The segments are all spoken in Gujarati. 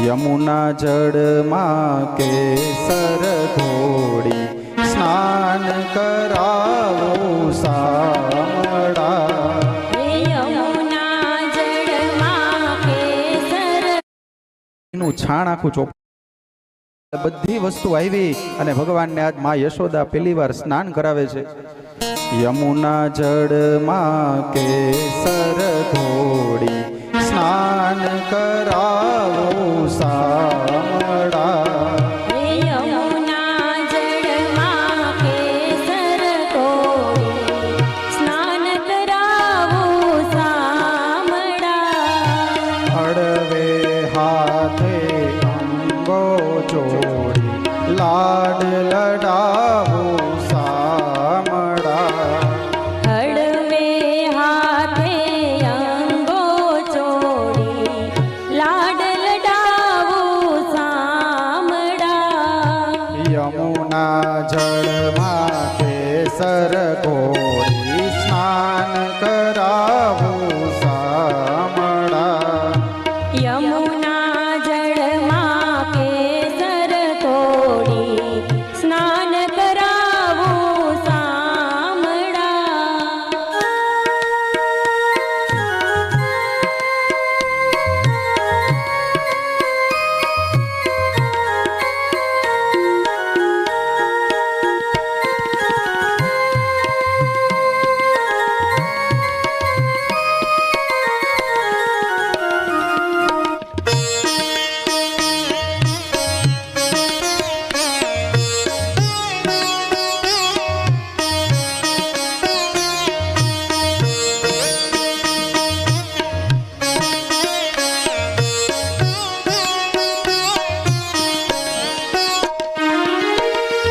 યમુના જળમાં કેસર ઘોડી સ્નાન કરાવું સામડા. યમુના જળમાં કેસર એનું છાણ આખું ચોપ બધી વસ્તુ આવી અને ભગવાનને આજ માં યશોદા પહેલી વાર સ્નાન કરાવે છે. યમુના જળમાં કેસર ઘોડી સ્નાન કરાવું સામડા. યમુના જળમાં કેસર ઘોડી સ્નાન કરાવું સામડા. હળવે હાથે અંગો જોડી લાડ લડાવું સામડા. હળવે હાથે અંગો ચોડી લાડ લડાવું સામડા. યમુના જળમાં કેસર ઘોડી સ્નાન કરાવું સામડા. યમુના જળમાં કેસર ઘોડી સ્નાન કરાવું સામડા.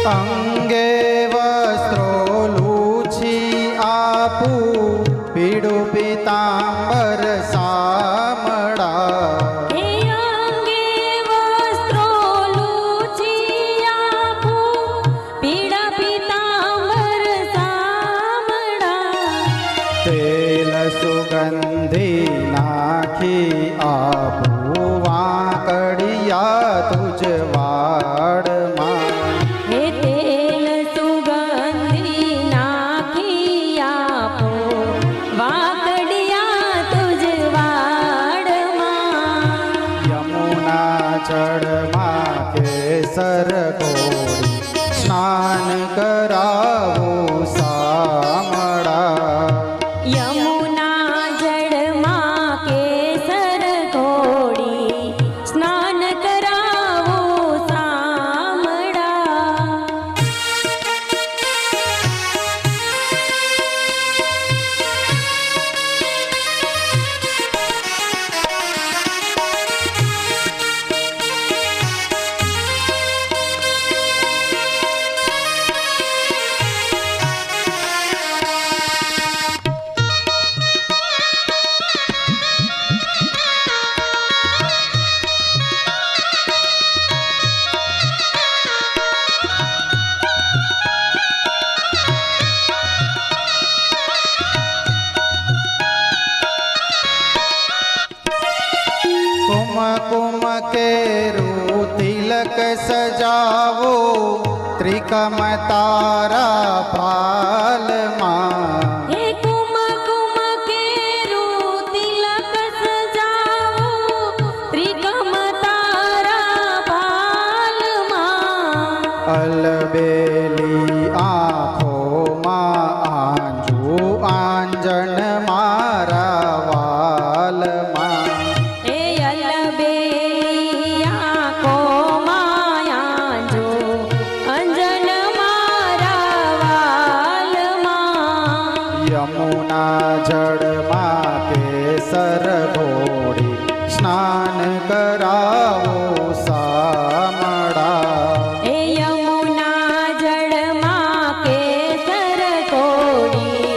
અંગે વસ્ત્રો લૂછી આપું પીળું પીતાંબર સામડા. હે અંગે વસ્ત્રો લૂછી આપું પીળા પીતાંબર સામડા. તેલ સુગંધી નાખી આપું વાંકડિયા તુજ વાડમાં. હે તેલ સુગંધી નાખી આપો વાકડિયા તુજ વાડમાં. યમુના જળમાં કેસર ઘોડી સ્નાન કરાવું સામડા. યમુના જળમાં કેસર ઘોડી સ્નાન કરાવું સામડા. કુમકુમ કેરું તિલક સજાવો ત્રિકમ તારા પાલમાં. હે કુમકુમ કેરું તિલક સજાવું ત્રિકમ તારા ભાલમાં. અલબેલી આંખોમાં આંજુ આંજન મારા વાલમાં. હે અલબેલી આંખોમાં આંજુ અંજન મારા વાલમાં. યમુના જળમાં કેસર ઘોડી સ્નાન કરાવું સામડા. હે યમુના જળમાં કેસર ઘોડી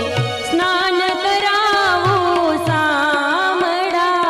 સ્નાન કરાવું સામડા.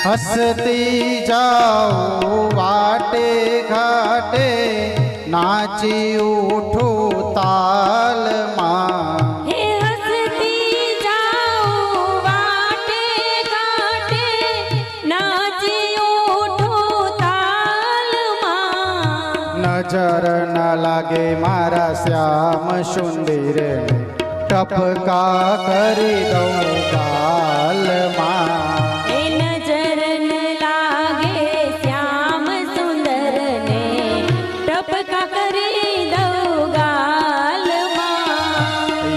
હસતી જાઉં વાટે ઘાટે નાચી ઉઠું તાલમાં હે હસતી જાઉં વાટે ઘાટે નાચી ઉઠું તાલમાં નજર ન લાગે મારા શ્યામ સુંદરને ટપકા કરી દઉં ગાલમાં એ નજર ન લાગે શ્યામ સુંદરને ટપકા કરી દઉં ગાલમાં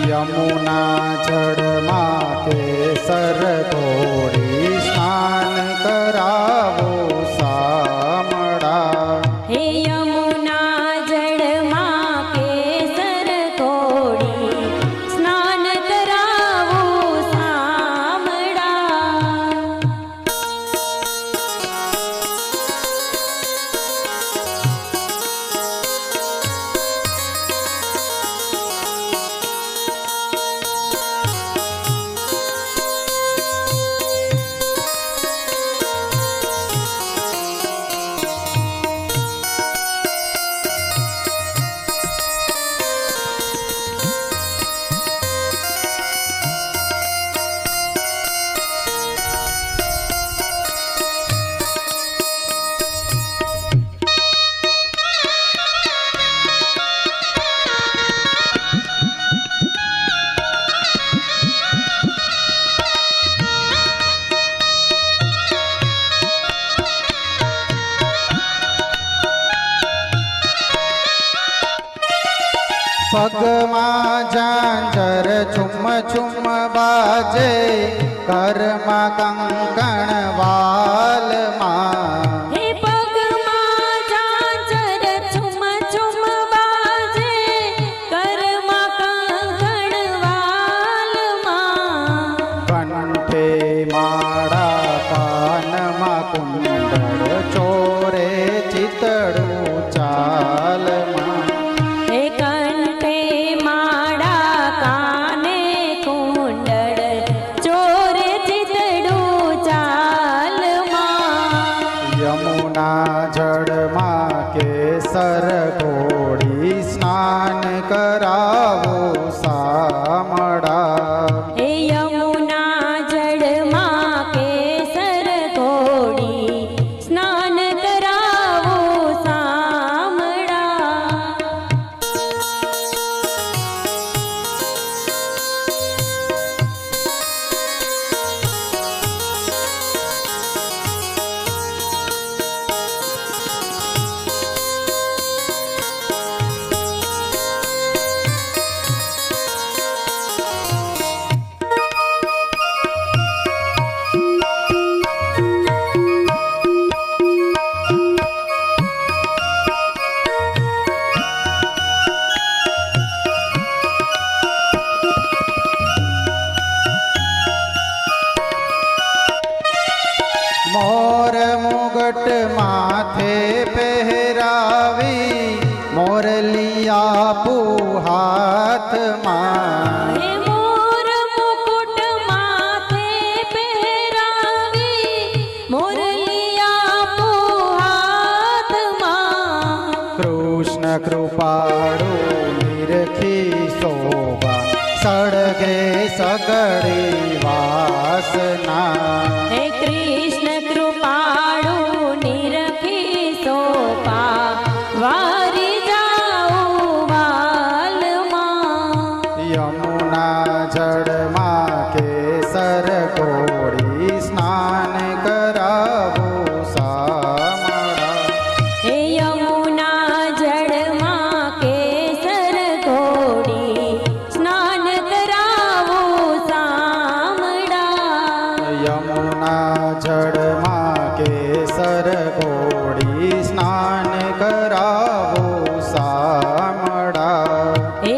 યમુના જળમાં કેસર ઘોડી સ્નાન કરાવો સામડા હે યમુના જળમાં કેસર ઘોડી સ્નાન કરાવું સામડા પગમાં ઝાંઝર છુમ છુમ બાજે ઘરમાં કંકણ વાલમાં હે પગમાં ઝાંઝર છુમ છુમ બાજે કરમાં કંકણ વાલમાં કંઠે માળા કાનમાં કુંડળ ચોરે ચિતડું ચાલમાં હે કંઠે માળા કાને કુંડળ ચોરે ચિતડું ચાલમાં યમુના જળમાં કેસર ઘોડી સ્નાન કરાવો સામડા હે યમુના જળમાં કેસર ઘોડી સ્નાન કરાવું સામડા મોર મુગટ માથે પહેરાવી મોરલિયા હાથમાં હે મોર મુકુટ માથે પહેરાવી મોરલિયા હાથમાં કૃષ્ણ કૃપાળુ નિરખી શોભા સળગે સગડી વાસના હે કૃષ્ણ કૃપાળુ નિરખી સોપા વારી જાઉં વાલમાં યમુના જળમાં કેસર ઘોડી સ્નાન કરાવો સામડા હે યમુના જળમાં કેસર ઘોડી સ્નાન કરાવું સામડા યમુના જળમાં કેસર ઘોડી સ્નાન કરાવો સામડા હે